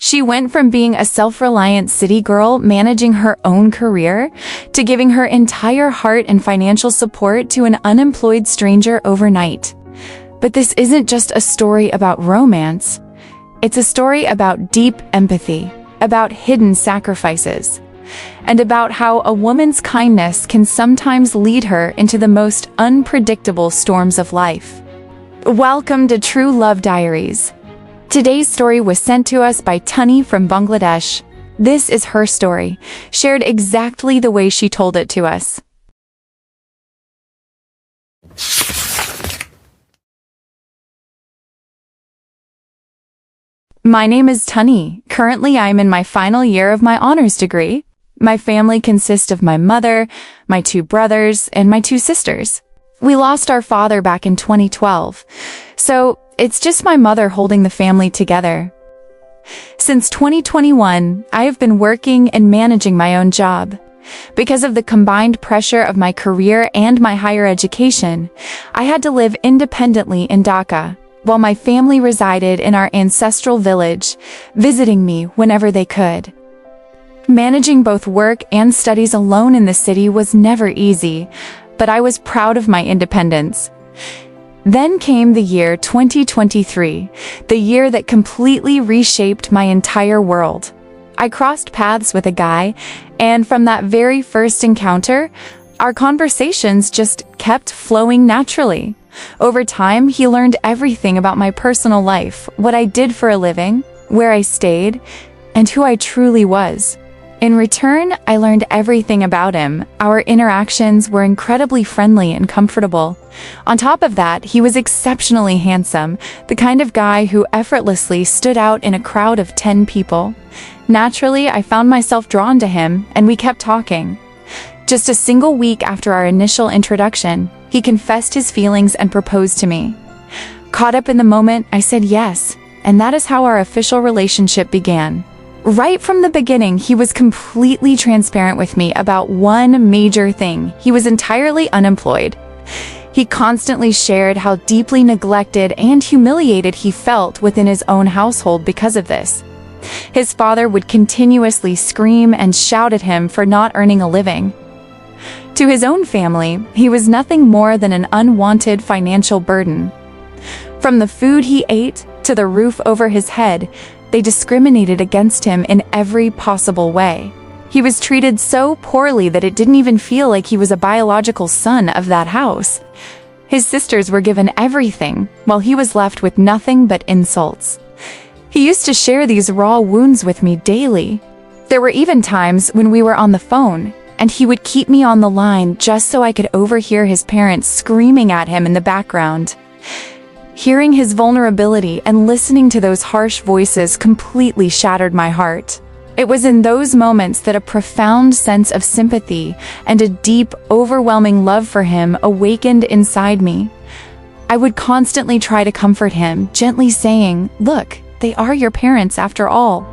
She went from being a self-reliant city girl managing her own career to giving her entire heart and financial support to an unemployed stranger overnight. But this isn't just a story about romance. It's a story about deep empathy, about hidden sacrifices, and about how a woman's kindness can sometimes lead her into the most unpredictable storms of life. Welcome to True Love Diaries. Today's story was sent to us by Tonni from Bangladesh. This is her story, shared exactly the way she told it to us. My name is Tonni. Currently, I'm in my final year of my honors degree. My family consists of my mother, my 2 brothers, and my 2 sisters. We lost our father back in 2012, so it's just my mother holding the family together. Since 2021, I have been working and managing my own job. Because of the combined pressure of my career and my higher education, I had to live independently in Dhaka, while my family resided in our ancestral village, visiting me whenever they could. Managing both work and studies alone in the city was never easy, but I was proud of my independence. Then came the year 2023, the year that completely reshaped my entire world. I crossed paths with a guy, and from that very first encounter, our conversations just kept flowing naturally. Over time, he learned everything about my personal life, what I did for a living, where I stayed, and who I truly was. In return, I learned everything about him. Our interactions were incredibly friendly and comfortable. On top of that, he was exceptionally handsome, the kind of guy who effortlessly stood out in a crowd of 10 people. Naturally, I found myself drawn to him, and we kept talking. Just a single week after our initial introduction, he confessed his feelings and proposed to me. Caught up in the moment, I said yes, and that is how our official relationship began. Right from the beginning, he was completely transparent with me about one major thing. He was entirely unemployed. He constantly shared how deeply neglected and humiliated he felt within his own household because of this. His father would continuously scream and shout at him for not earning a living. To his own family, he was nothing more than an unwanted financial burden. From the food he ate to the roof over his head, they discriminated against him in every possible way. He was treated so poorly that it didn't even feel like he was a biological son of that house. His sisters were given everything, while he was left with nothing but insults. He used to share these raw wounds with me daily. There were even times when we were on the phone, and he would keep me on the line just so I could overhear his parents screaming at him in the background. Hearing his vulnerability and listening to those harsh voices completely shattered my heart. It was in those moments that a profound sense of sympathy and a deep, overwhelming love for him awakened inside me. I would constantly try to comfort him, gently saying, "Look, they are your parents after all.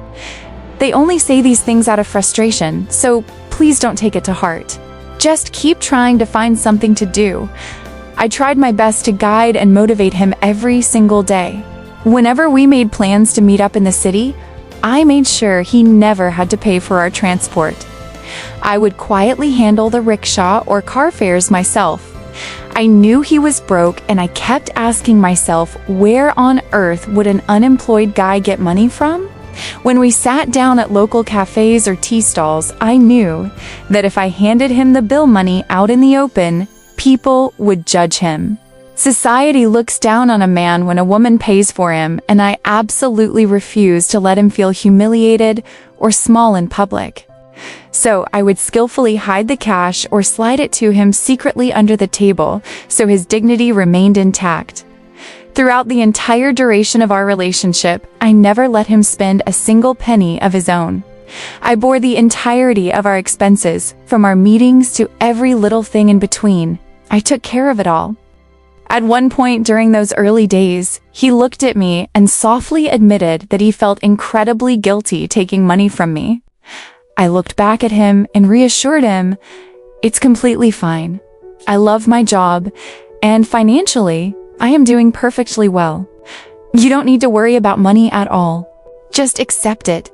They only say these things out of frustration, so please don't take it to heart. Just keep trying to find something to do." I tried my best to guide and motivate him every single day. Whenever we made plans to meet up in the city, I made sure he never had to pay for our transport. I would quietly handle the rickshaw or car fares myself. I knew he was broke, and I kept asking myself, where on earth would an unemployed guy get money from? When we sat down at local cafes or tea stalls, I knew that if I handed him the bill money out in the open, people would judge him. Society looks down on a man when a woman pays for him, and I absolutely refused to let him feel humiliated or small in public. So I would skillfully hide the cash or slide it to him secretly under the table so his dignity remained intact. Throughout the entire duration of our relationship, I never let him spend a single penny of his own. I bore the entirety of our expenses, from our meetings to every little thing in between. I took care of it all. At one point during those early days, he looked at me and softly admitted that he felt incredibly guilty taking money from me. I looked back at him and reassured him, "It's completely fine. I love my job, and financially, I am doing perfectly well. You don't need to worry about money at all. Just accept it.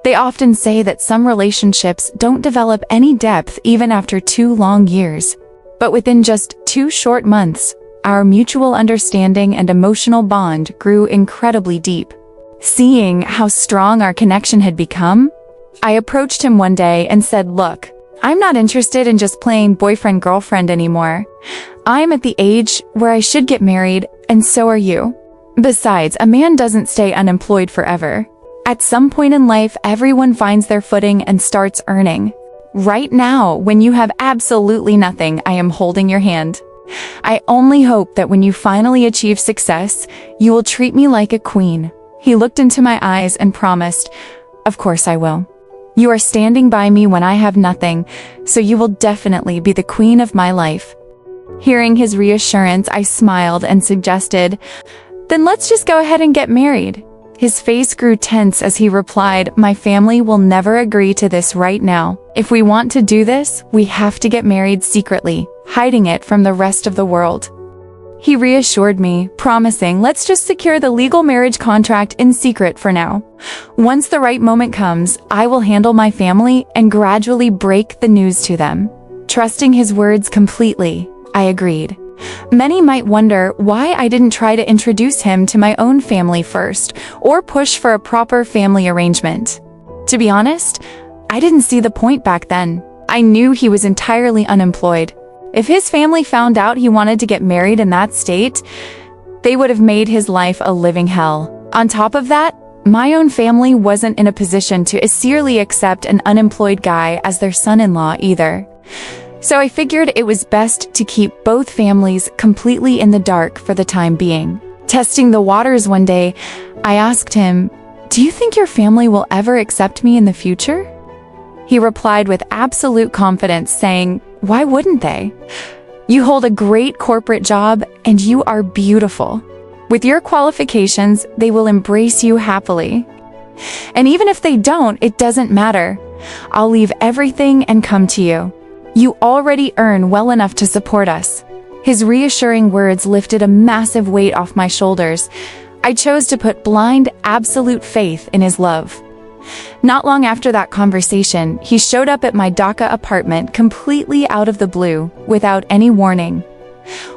They often say that some relationships don't develop any depth even after 2 long years. But within just 2 short months, our mutual understanding and emotional bond grew incredibly deep. Seeing how strong our connection had become, I approached him one day and said, "Look, I'm not interested in just playing boyfriend-girlfriend anymore. I'm at the age where I should get married, and so are you. Besides, a man doesn't stay unemployed forever. At some point in life, everyone finds their footing and starts earning. Right now, when you have absolutely nothing, I am holding your hand. I only hope that when you finally achieve success, you will treat me like a queen." He looked into my eyes and promised, "Of course I will. You are standing by me when I have nothing, so you will definitely be the queen of my life." Hearing his reassurance, I smiled and suggested, "Then let's just go ahead and get married." His face grew tense as he replied, "My family will never agree to this right now. If we want to do this, we have to get married secretly, hiding it from the rest of the world." He reassured me, promising, "Let's just secure the legal marriage contract in secret for now. Once the right moment comes, I will handle my family and gradually break the news to them." Trusting his words completely, I agreed. Many might wonder why I didn't try to introduce him to my own family first, or push for a proper family arrangement. To be honest, I didn't see the point back then. I knew he was entirely unemployed. If his family found out he wanted to get married in that state, they would have made his life a living hell. On top of that, my own family wasn't in a position to sincerely accept an unemployed guy as their son-in-law either. So I figured it was best to keep both families completely in the dark for the time being. Testing the waters one day, I asked him, "Do you think your family will ever accept me in the future?" He replied with absolute confidence, saying, "Why wouldn't they? You hold a great corporate job and you are beautiful. With your qualifications, they will embrace you happily. And even if they don't, it doesn't matter. I'll leave everything and come to you. You already earn well enough to support us." His reassuring words lifted a massive weight off my shoulders. I chose to put blind, absolute faith in his love. Not long after that conversation, he showed up at my Dhaka apartment completely out of the blue, without any warning.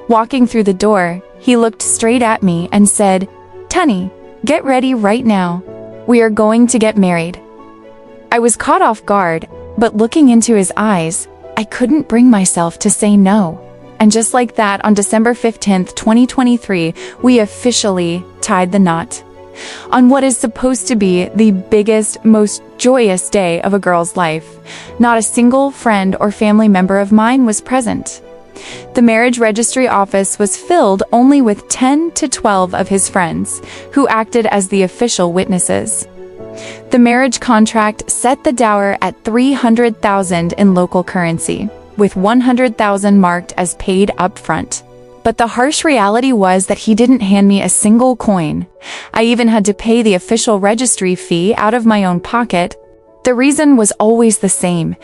Walking through the door, he looked straight at me and said, "Tonni, get ready right now. We are going to get married." I was caught off guard, but looking into his eyes, I couldn't bring myself to say no. And just like that, on December 15th, 2023, we officially tied the knot. On what is supposed to be the biggest, most joyous day of a girl's life, not a single friend or family member of mine was present. The marriage registry office was filled only with 10 to 12 of his friends, who acted as the official witnesses. The marriage contract set the dower at $300,000 in local currency, with $100,000 marked as paid upfront. But the harsh reality was that he didn't hand me a single coin. I even had to pay the official registry fee out of my own pocket. The reason was always the same.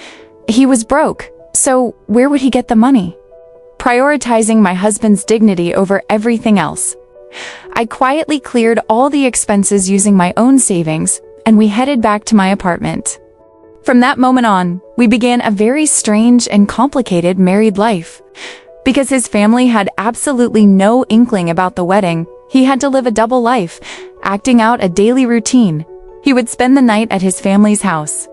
He was broke, so where would he get the money? Prioritizing my husband's dignity over everything else, I quietly cleared all the expenses using my own savings, and we headed back to my apartment. From that moment on, we began a very strange and complicated married life. Because his family had absolutely no inkling about the wedding, he had to live a double life, acting out a daily routine. He would spend the night at his family's house.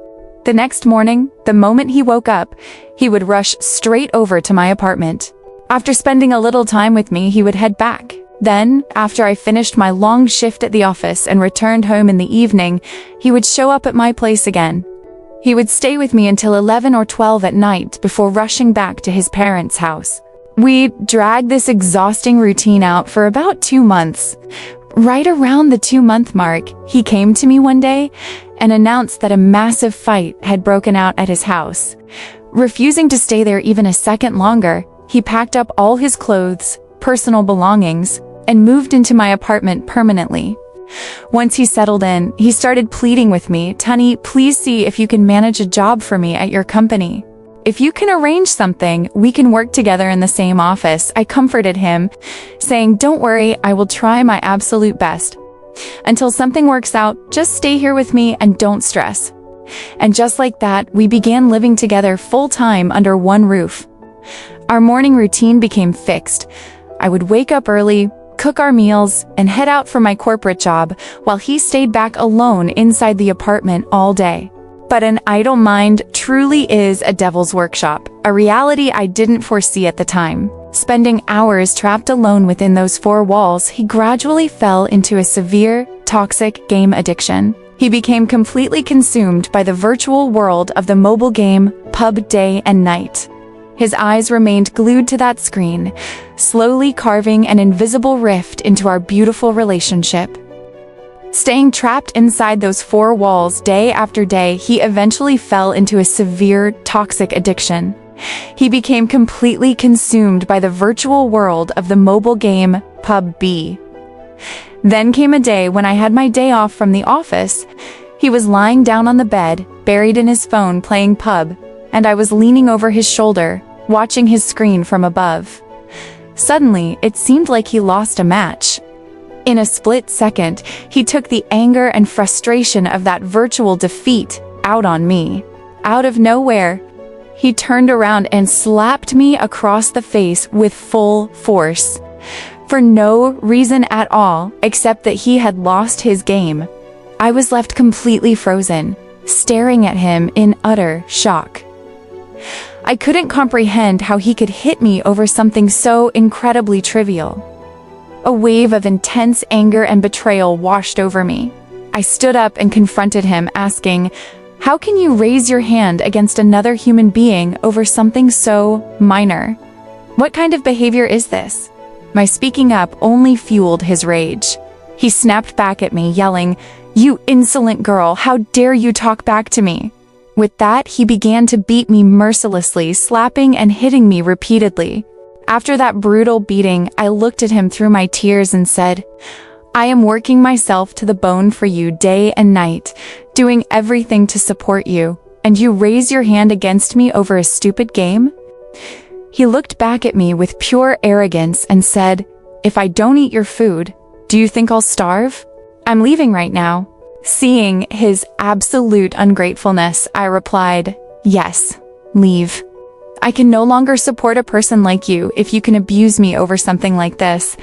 The next morning, the moment he woke up, he would rush straight over to my apartment. After spending a little time with me, he would head back. Then, after I finished my long shift at the office and returned home in the evening, he would show up at my place again. He would stay with me until 11 or 12 at night before rushing back to his parents' house. We dragged this exhausting routine out for about 2 months. Right around the 2-month mark, he came to me one day and announced that a massive fight had broken out at his house. Refusing to stay there even a second longer, he packed up all his clothes, personal belongings, and moved into my apartment permanently. Once he settled in, he started pleading with me, "Tonni, please see if you can manage a job for me at your company. If you can arrange something, we can work together in the same office." I comforted him, saying, "Don't worry, I will try my absolute best." Until something works out, just stay here with me and don't stress. And just like that, we began living together full-time under one roof. Our morning routine became fixed. I would wake up early, cook our meals, and head out for my corporate job, while he stayed back alone inside the apartment all day. But an idle mind truly is a devil's workshop, a reality I didn't foresee at the time. Spending hours trapped alone within those four walls, he gradually fell into a severe, toxic game addiction. He became completely consumed by the virtual world of the mobile game PUBG day and night. His eyes remained glued to that screen, slowly carving an invisible rift into our beautiful relationship. Staying trapped inside those four walls day after day, he eventually fell into a severe, toxic addiction. He became completely consumed by the virtual world of the mobile game PUBG. Then came a day when I had my day off from the office. He was lying down on the bed, buried in his phone playing PUBG, and I was leaning over his shoulder, watching his screen from above. Suddenly, it seemed like he lost a match. In a split second, he took the anger and frustration of that virtual defeat out on me. Out of nowhere, he turned around and slapped me across the face with full force. For no reason at all, except that he had lost his game. I was left completely frozen, staring at him in utter shock. I couldn't comprehend how he could hit me over something so incredibly trivial. A wave of intense anger and betrayal washed over me. I stood up and confronted him, asking, "How can you raise your hand against another human being over something so minor? What kind of behavior is this?" My speaking up only fueled his rage. He snapped back at me, yelling, "You insolent girl, how dare you talk back to me?" With that, he began to beat me mercilessly, slapping and hitting me repeatedly. After that brutal beating, I looked at him through my tears and said, "I am working myself to the bone for you day and night, doing everything to support you, and you raise your hand against me over a stupid game?" He looked back at me with pure arrogance and said, "If I don't eat your food, do you think I'll starve? I'm leaving right now." Seeing his absolute ungratefulness, I replied, "Yes, leave. I can no longer support a person like you if you can abuse me over something like this."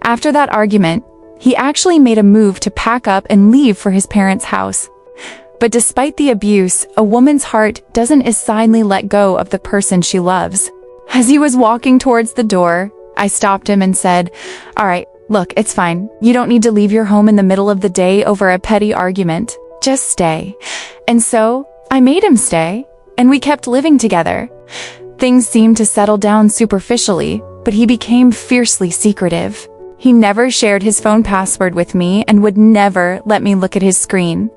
After that argument, he actually made a move to pack up and leave for his parents' house. But despite the abuse, a woman's heart doesn't assignedly let go of the person she loves. As he was walking towards the door, I stopped him and said, "All right, look, it's fine. You don't need to leave your home in the middle of the day over a petty argument. Just stay." And so, I made him stay, and we kept living together. Things seemed to settle down superficially, but he became fiercely secretive. He never shared his phone password with me and would never let me look at his screen.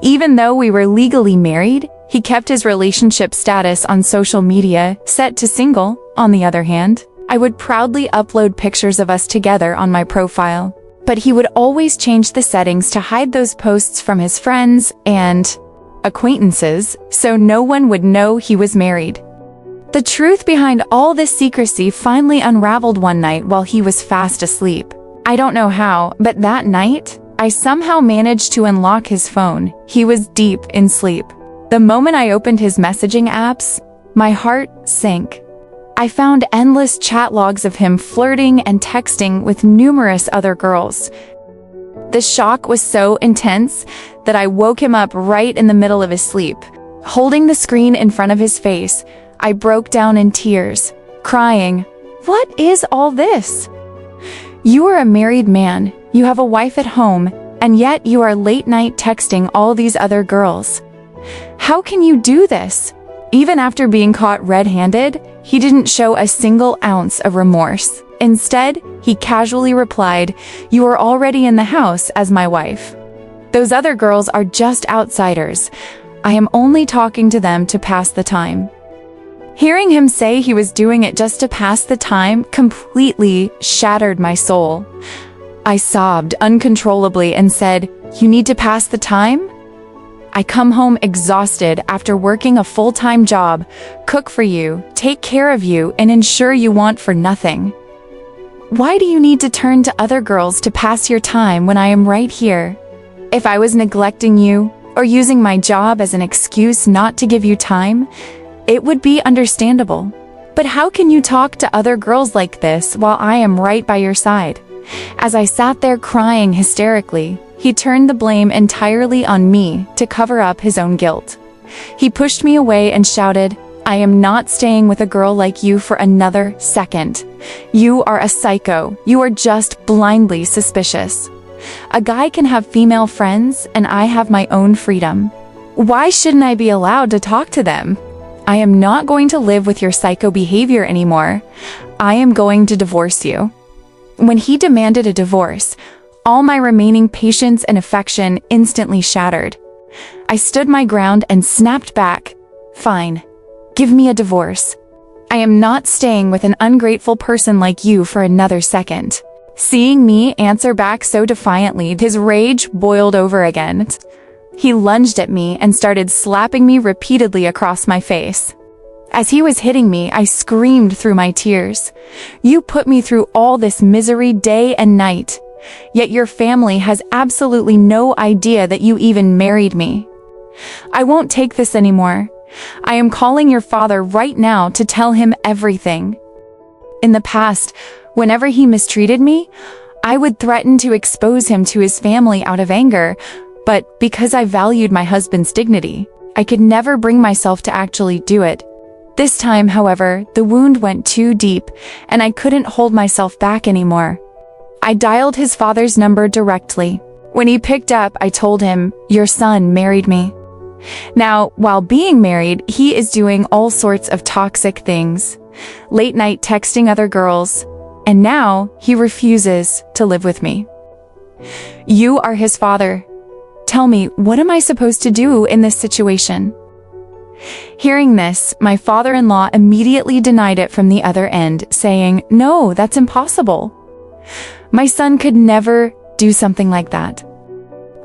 Even though we were legally married, he kept his relationship status on social media set to single. On the other hand, I would proudly upload pictures of us together on my profile, but he would always change the settings to hide those posts from his friends and acquaintances, so no one would know he was married. The truth behind all this secrecy finally unraveled one night while he was fast asleep. I don't know how, but that night, I somehow managed to unlock his phone. He was deep in sleep. The moment I opened his messaging apps, my heart sank. I found endless chat logs of him flirting and texting with numerous other girls. The shock was so intense that I woke him up right in the middle of his sleep. Holding the screen in front of his face, I broke down in tears, crying, "What is all this? You are a married man, you have a wife at home, and yet you are late night texting all these other girls. How can you do this?" Even after being caught red-handed, he didn't show a single ounce of remorse. Instead, he casually replied, "You are already in the house as my wife. Those other girls are just outsiders. I am only talking to them to pass the time." Hearing him say he was doing it just to pass the time completely shattered my soul. I sobbed uncontrollably and said, "You need to pass the time? I come home exhausted after working a full-time job, cook for you, take care of you, and ensure you want for nothing. Why do you need to turn to other girls to pass your time when I am right here? If I was neglecting you or using my job as an excuse not to give you time, it would be understandable. But how can you talk to other girls like this while I am right by your side? As I sat there crying hysterically, he turned the blame entirely on me to cover up his own guilt. He pushed me away and shouted, "I am not staying with a girl like you for another second. You are a psycho. You are just blindly suspicious. A guy can have female friends and I have my own freedom. Why shouldn't I be allowed to talk to them? I am not going to live with your psycho behavior anymore. I am going to divorce you." When he demanded a divorce, all my remaining patience and affection instantly shattered. I stood my ground and snapped back. "Fine. Give me a divorce. I am not staying with an ungrateful person like you for another second." Seeing me answer back so defiantly, his rage boiled over again. He lunged at me and started slapping me repeatedly across my face. As he was hitting me, I screamed through my tears. "You put me through all this misery day and night, yet your family has absolutely no idea that you even married me. I won't take this anymore. I am calling your father right now to tell him everything." In the past, whenever he mistreated me, I would threaten to expose him to his family out of anger, but because I valued my husband's dignity, I could never bring myself to actually do it. This time, however, the wound went too deep, and I couldn't hold myself back anymore. I dialed his father's number directly. When he picked up, I told him, "Your son married me." Now, while being married, he is doing all sorts of toxic things, late night texting other girls, and now he refuses to live with me. You are his father. Tell me, what am I supposed to do in this situation? Hearing this, my father-in-law immediately denied it from the other end, saying, "No, that's impossible. My son could never do something like that."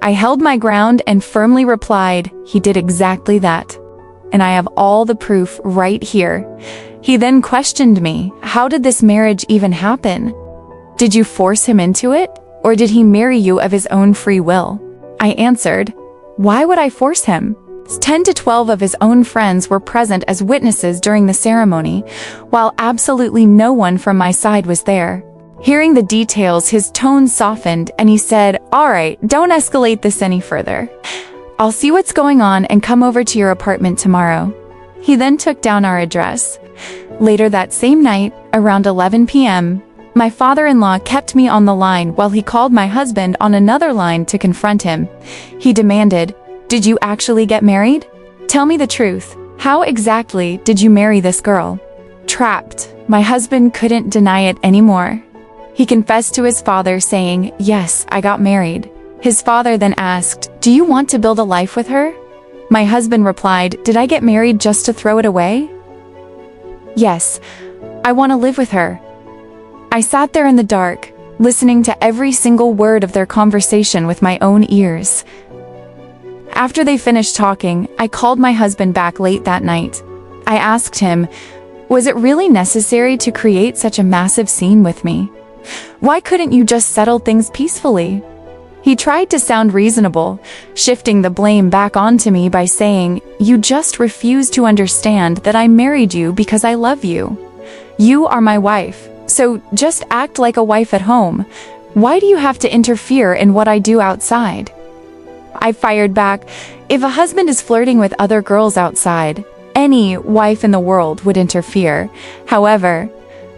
I held my ground and firmly replied, "He did exactly that. And I have all the proof right here." He then questioned me, "How did this marriage even happen? Did you force him into it? Or did he marry you of his own free will?" I answered, "Why would I force him?" 10 to 12 of his own friends were present as witnesses during the ceremony, while absolutely no one from my side was there. Hearing the details, his tone softened and he said, "All right, don't escalate this any further. I'll see what's going on and come over to your apartment tomorrow." He then took down our address. Later that same night, around 11 p.m., my father-in-law kept me on the line while he called my husband on another line to confront him. He demanded, "Did you actually get married? Tell me the truth. How exactly did you marry this girl?" Trapped, my husband couldn't deny it anymore. He confessed to his father, saying, "Yes, I got married." His father then asked, "Do you want to build a life with her?" My husband replied, "Did I get married just to throw it away?" "Yes, I want to live with her." I sat there in the dark, listening to every single word of their conversation with my own ears. After they finished talking, I called my husband back late that night. I asked him, "Was it really necessary to create such a massive scene with me? Why couldn't you just settle things peacefully?" He tried to sound reasonable, shifting the blame back onto me by saying, "You just refuse to understand that I married you because I love you. You are my wife, so just act like a wife at home. Why do you have to interfere in what I do outside?" I fired back, "If a husband is flirting with other girls outside, any wife in the world would interfere. However,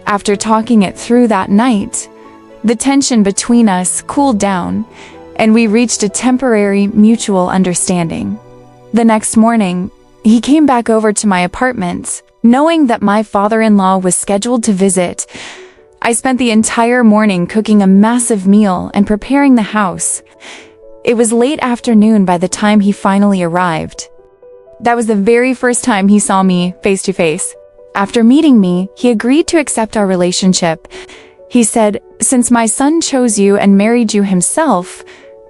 after talking it through that night, the tension between us cooled down, and we reached a temporary mutual understanding." The next morning, he came back over to my apartment, knowing that my father-in-law was scheduled to visit. I spent the entire morning cooking a massive meal and preparing the house. It was late afternoon by the time he finally arrived. That was the very first time he saw me face to face. After meeting me, he agreed to accept our relationship. He said, "Since my son chose you and married you himself,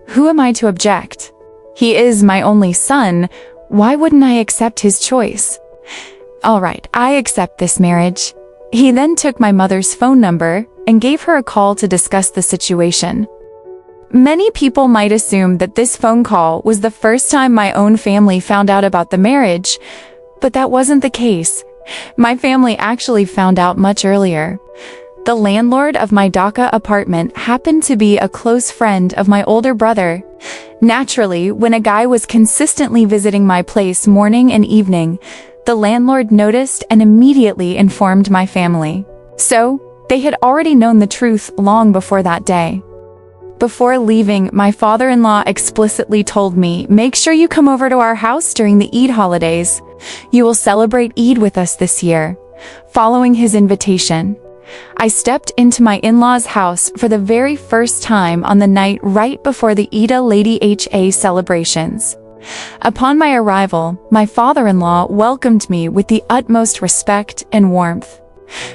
who am I to object? He is my only son. Why wouldn't I accept his choice? All right, I accept this marriage. He then took my mother's phone number and gave her a call to discuss the situation. Many people might assume that this phone call was the first time my own family found out about the marriage, but that wasn't the case. My family actually found out much earlier. The landlord of my Dhaka apartment happened to be a close friend of my older brother. Naturally, when a guy was consistently visiting my place morning and evening, the landlord noticed and immediately informed my family. So, they had already known the truth long before that day. Before leaving, my father-in-law explicitly told me, "Make sure you come over to our house during the Eid holidays. You will celebrate Eid with us this year." Following his invitation, I stepped into my in-laws' house for the very first time on the night right before the Eid Lady HA celebrations. Upon my arrival, my father-in-law welcomed me with the utmost respect and warmth,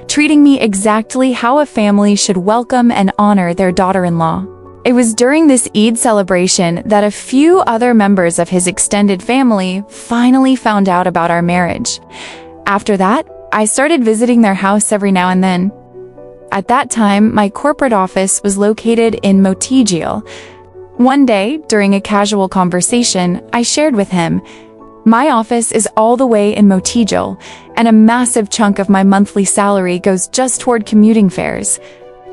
treating me exactly how a family should welcome and honor their daughter-in-law. It was during this Eid celebration that a few other members of his extended family finally found out about our marriage. After that, I started visiting their house every now and then. At that time, my corporate office was located in Motijil. One day, during a casual conversation, I shared with him, "My office is all the way in Motijil, and a massive chunk of my monthly salary goes just toward commuting fares.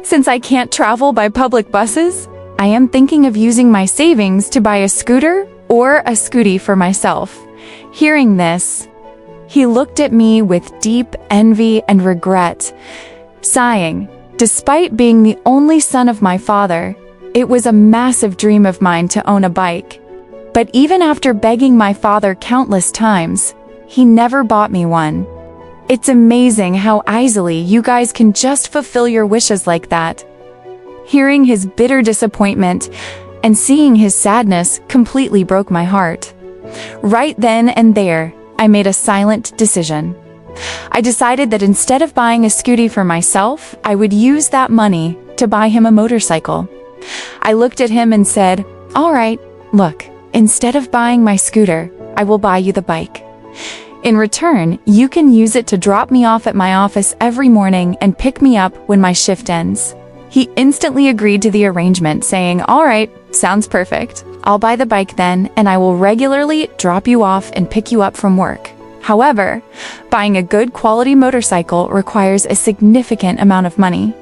Since I can't travel by public buses, I am thinking of using my savings to buy a scooter or a scooty for myself." Hearing this, he looked at me with deep envy and regret, sighing, "Despite being the only son of my father, it was a massive dream of mine to own a bike. But even after begging my father countless times, he never bought me one. It's amazing how easily you guys can just fulfill your wishes like that." Hearing his bitter disappointment and seeing his sadness completely broke my heart. Right then and there, I made a silent decision. I decided that instead of buying a scooty for myself, I would use that money to buy him a motorcycle. I looked at him and said, "All right, look, instead of buying my scooter, I will buy you the bike. In return, you can use it to drop me off at my office every morning and pick me up when my shift ends." He instantly agreed to the arrangement, saying, "All right, sounds perfect. I'll buy the bike then, and I will regularly drop you off and pick you up from work. However, buying a good quality motorcycle requires a significant amount of money."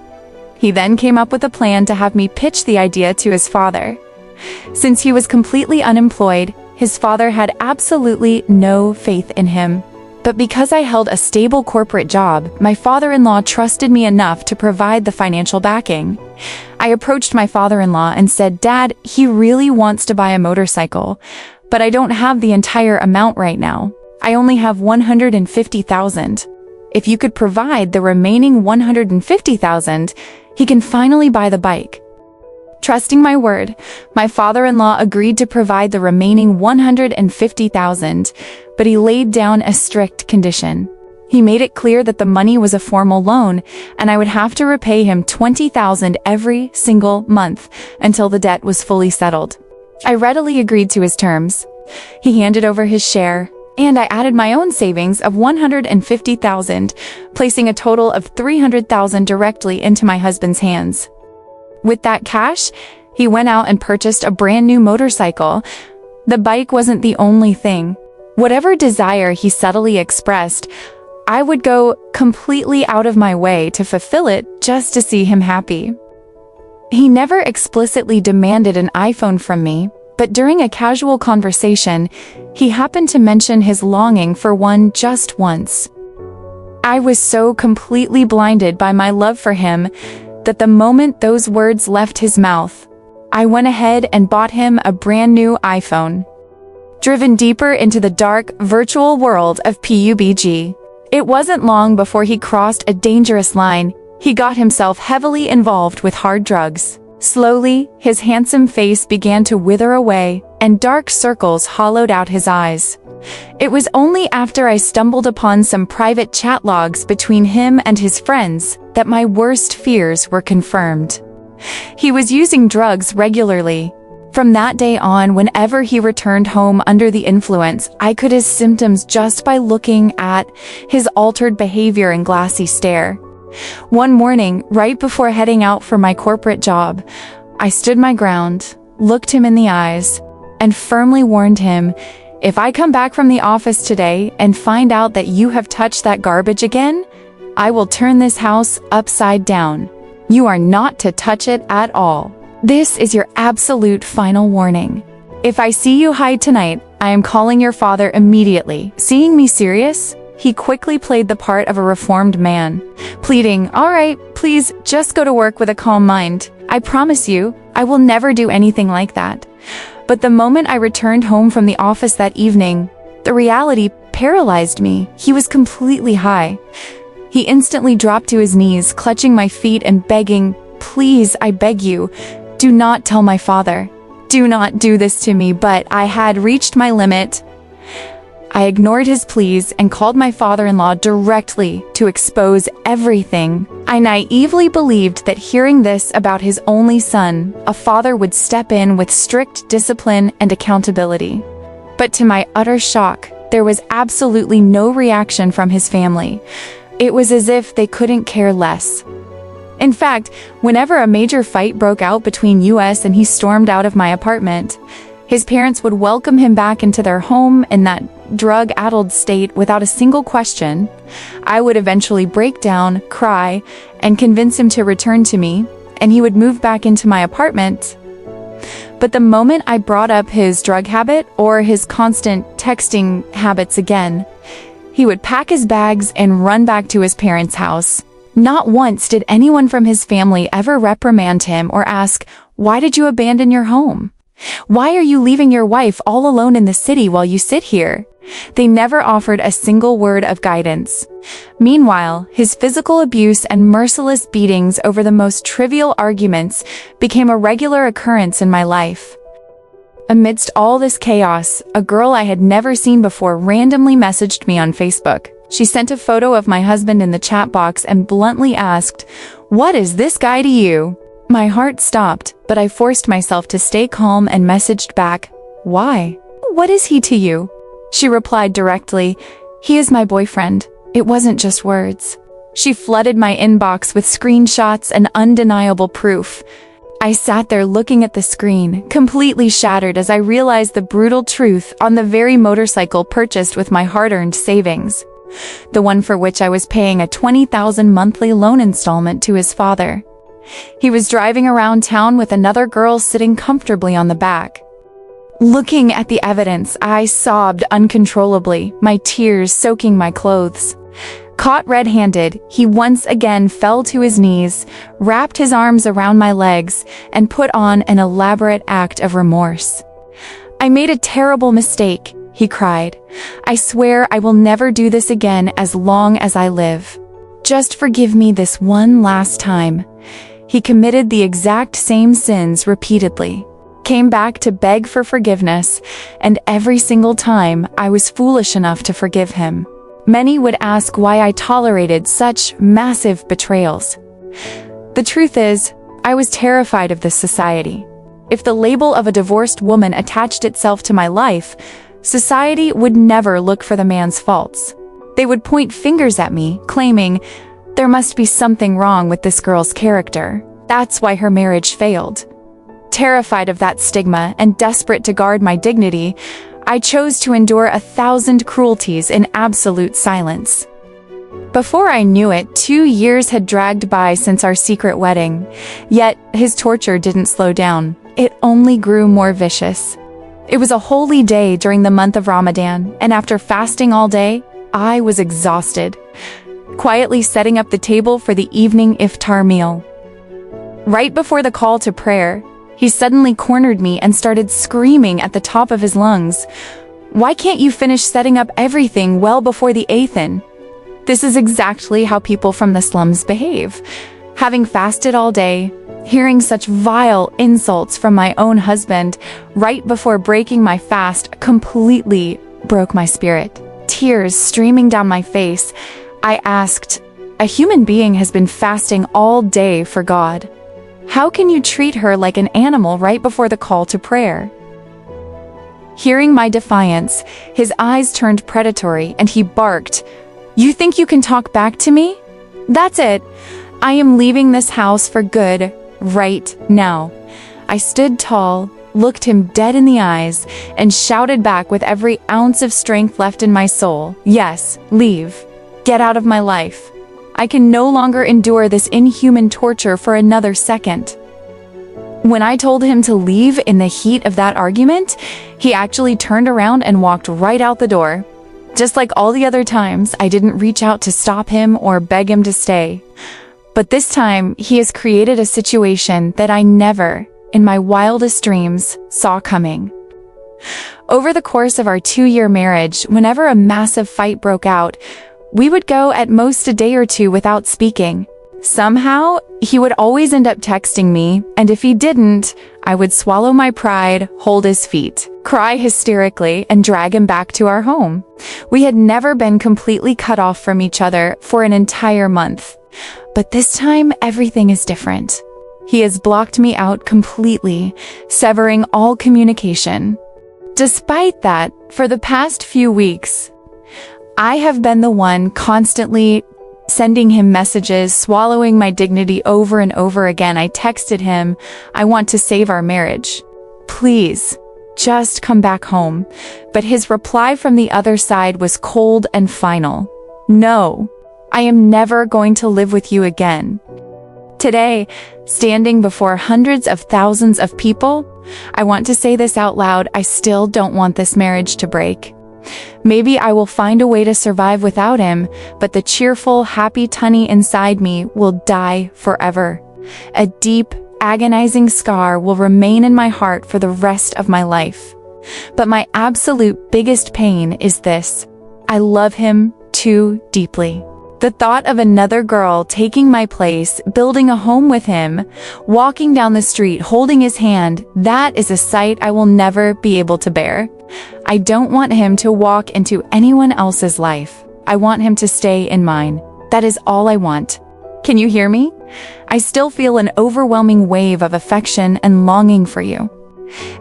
He then came up with a plan to have me pitch the idea to his father. Since he was completely unemployed, his father had absolutely no faith in him. But because I held a stable corporate job, my father-in-law trusted me enough to provide the financial backing. I approached my father-in-law and said, "Dad, he really wants to buy a motorcycle, but I don't have the entire amount right now. I only have $150,000. If you could provide the remaining $150,000, he can finally buy the bike." Trusting my word, my father-in-law agreed to provide the remaining $150,000, but he laid down a strict condition. He made it clear that the money was a formal loan, and I would have to repay him $20,000 every single month until the debt was fully settled. I readily agreed to his terms. He handed over his share, and I added my own savings of $150,000, placing a total of $300,000 directly into my husband's hands. With that cash, he went out and purchased a brand new motorcycle. The bike wasn't the only thing. Whatever desire he subtly expressed, I would go completely out of my way to fulfill it just to see him happy. He never explicitly demanded an iPhone from me, but during a casual conversation, he happened to mention his longing for one just once. I was so completely blinded by my love for him that the moment those words left his mouth, I went ahead and bought him a brand new iPhone. Driven deeper into the dark, virtual world of PUBG, it wasn't long before he crossed a dangerous line. He got himself heavily involved with hard drugs. Slowly, his handsome face began to wither away, and dark circles hollowed out his eyes. It was only after I stumbled upon some private chat logs between him and his friends that my worst fears were confirmed. He was using drugs regularly. From that day on, whenever he returned home under the influence, I could his symptoms just by looking at his altered behavior and glassy stare. One morning, right before heading out for my corporate job, I stood my ground, looked him in the eyes, and firmly warned him, "If I come back from the office today and find out that you have touched that garbage again, I will turn this house upside down. You are not to touch it at all. This is your absolute final warning. If I see you hide tonight, I am calling your father immediately." Seeing me serious, he quickly played the part of a reformed man, pleading, "All right, please just go to work with a calm mind. I promise you, I will never do anything like that." But the moment I returned home from the office that evening, the reality paralyzed me. He was completely high. He instantly dropped to his knees, clutching my feet and begging, "Please, I beg you, do not tell my father. Do not do this to me." But I had reached my limit. I ignored his pleas and called my father-in-law directly to expose everything. I naively believed that hearing this about his only son, a father would step in with strict discipline and accountability. But to my utter shock, there was absolutely no reaction from his family. It was as if they couldn't care less. In fact, whenever a major fight broke out between us and he stormed out of my apartment, his parents would welcome him back into their home in that drug-addled state without a single question. I would eventually break down, cry, and convince him to return to me, and he would move back into my apartment. But the moment I brought up his drug habit or his constant texting habits again, he would pack his bags and run back to his parents' house. Not once did anyone from his family ever reprimand him or ask, "Why did you abandon your home? Why are you leaving your wife all alone in the city while you sit here?" They never offered a single word of guidance. Meanwhile, his physical abuse and merciless beatings over the most trivial arguments became a regular occurrence in my life. Amidst all this chaos, a girl I had never seen before randomly messaged me on Facebook. She sent a photo of my husband in the chat box and bluntly asked, "What is this guy to you?" My heart stopped, but I forced myself to stay calm and messaged back, "Why? What is he to you?" She replied directly, "He is my boyfriend. It wasn't just words." She flooded my inbox with screenshots and undeniable proof. I sat there looking at the screen, completely shattered as I realized the brutal truth on the very motorcycle purchased with my hard-earned savings. The one for which I was paying a $20,000 monthly loan installment to his father. He was driving around town with another girl sitting comfortably on the back. Looking at the evidence, I sobbed uncontrollably, my tears soaking my clothes. Caught red-handed, he once again fell to his knees, wrapped his arms around my legs, and put on an elaborate act of remorse. "I made a terrible mistake," he cried. "I swear I will never do this again as long as I live. Just forgive me this one last time." He committed the exact same sins repeatedly, came back to beg for forgiveness, and every single time I was foolish enough to forgive him. Many would ask why I tolerated such massive betrayals. The truth is, I was terrified of this society. If the label of a divorced woman attached itself to my life, society would never look for the man's faults. They would point fingers at me, claiming, "There must be something wrong with this girl's character. That's why her marriage failed." Terrified of that stigma and desperate to guard my dignity, I chose to endure 1,000 cruelties in absolute silence. Before I knew it, 2 years had dragged by since our secret wedding. Yet, his torture didn't slow down. It only grew more vicious. It was a holy day during the month of Ramadan, and after fasting all day, I was exhausted, quietly setting up the table for the evening iftar meal. Right before the call to prayer, he suddenly cornered me and started screaming at the top of his lungs, "Why can't you finish setting up everything well before the adhan?" This is exactly how people from the slums behave. Having fasted all day, hearing such vile insults from my own husband right before breaking my fast completely broke my spirit. Tears streaming down my face, I asked, "A human being has been fasting all day for God. How can you treat her like an animal right before the call to prayer?" Hearing my defiance, his eyes turned predatory and he barked, "You think you can talk back to me? That's it. I am leaving this house for good right now. I stood tall, looked him dead in the eyes, and shouted back with every ounce of strength left in my soul, yes, leave. Get out of my life. I can no longer endure this inhuman torture for another second. When I told him to leave in the heat of that argument, he actually turned around and walked right out the door. Just like all the other times, I didn't reach out to stop him or beg him to stay. But this time, he has created a situation that I never, in my wildest dreams, saw coming. Over the course of our 2-year marriage, whenever a massive fight broke out, we would go at most a day or two without speaking. Somehow, he would always end up texting me, and if he didn't, I would swallow my pride, hold his feet, cry hysterically, and drag him back to our home. We had never been completely cut off from each other for an entire month. But this time, everything is different. He has blocked me out completely, severing all communication. Despite that, for the past few weeks, I have been the one constantly sending him messages, swallowing my dignity over and over again. I texted him, I want to save our marriage. Please, just come back home. But his reply from the other side was cold and final. No, I am never going to live with you again. Today, standing before hundreds of thousands of people, I want to say this out loud. I still don't want this marriage to break. Maybe I will find a way to survive without him, but the cheerful, happy Tonni inside me will die forever. A deep, agonizing scar will remain in my heart for the rest of my life. But my absolute biggest pain is this: I love him too deeply. The thought of another girl taking my place, building a home with him, walking down the street holding his hand, that is a sight I will never be able to bear. I don't want him to walk into anyone else's life. I want him to stay in mine. That is all I want. Can you hear me? I still feel an overwhelming wave of affection and longing for you.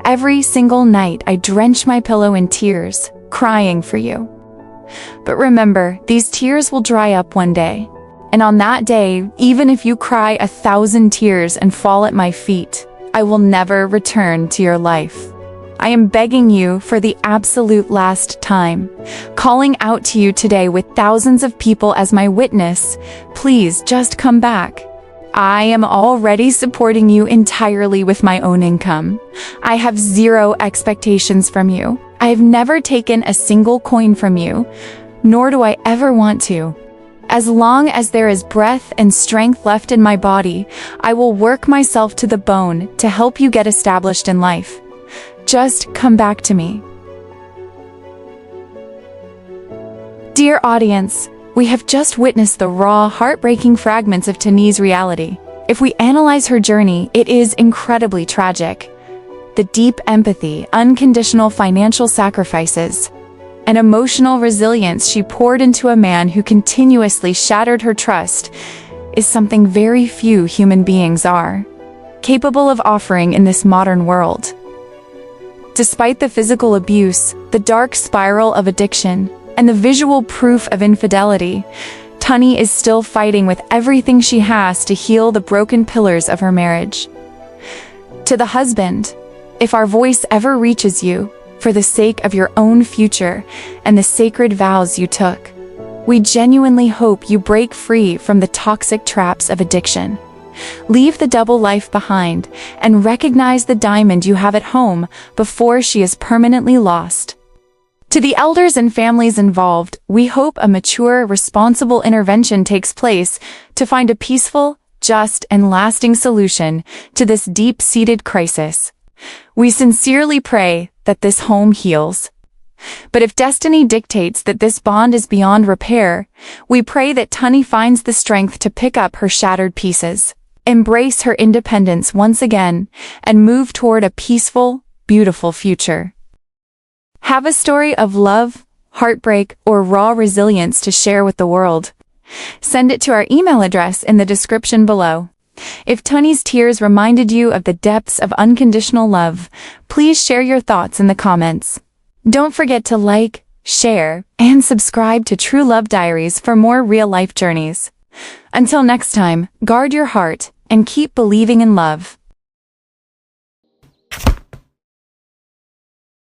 Every single night I drench my pillow in tears, crying for you. But remember, these tears will dry up one day. And on that day, even if you cry 1,000 tears and fall at my feet, I will never return to your life. I am begging you for the absolute last time, calling out to you today with thousands of people as my witness, please just come back. I am already supporting you entirely with my own income. I have zero expectations from you. I have never taken a single coin from you, nor do I ever want to. As long as there is breath and strength left in my body, I will work myself to the bone to help you get established in life. Just come back to me. Dear audience, we have just witnessed the raw, heartbreaking fragments of Tonni's reality. If we analyze her journey, it is incredibly tragic. The deep empathy, unconditional financial sacrifices, and emotional resilience she poured into a man who continuously shattered her trust is something very few human beings are capable of offering in this modern world. Despite the physical abuse, the dark spiral of addiction, and the visual proof of infidelity, Tonni is still fighting with everything she has to heal the broken pillars of her marriage. To the husband, if our voice ever reaches you, for the sake of your own future and the sacred vows you took, we genuinely hope you break free from the toxic traps of addiction. Leave the double life behind and recognize the diamond you have at home before she is permanently lost. To the elders and families involved, we hope a mature, responsible intervention takes place to find a peaceful, just, and lasting solution to this deep-seated crisis. We sincerely pray that this home heals. But if destiny dictates that this bond is beyond repair, we pray that Tonni finds the strength to pick up her shattered pieces, embrace her independence once again, and move toward a peaceful, beautiful future. Have a story of love, heartbreak, or raw resilience to share with the world? Send it to our email address in the description below. If Tonni's tears reminded you of the depths of unconditional love, please share your thoughts in the comments. Don't forget to like, share, and subscribe to True Love Diaries for more real-life journeys. Until next time, guard your heart and keep believing in love.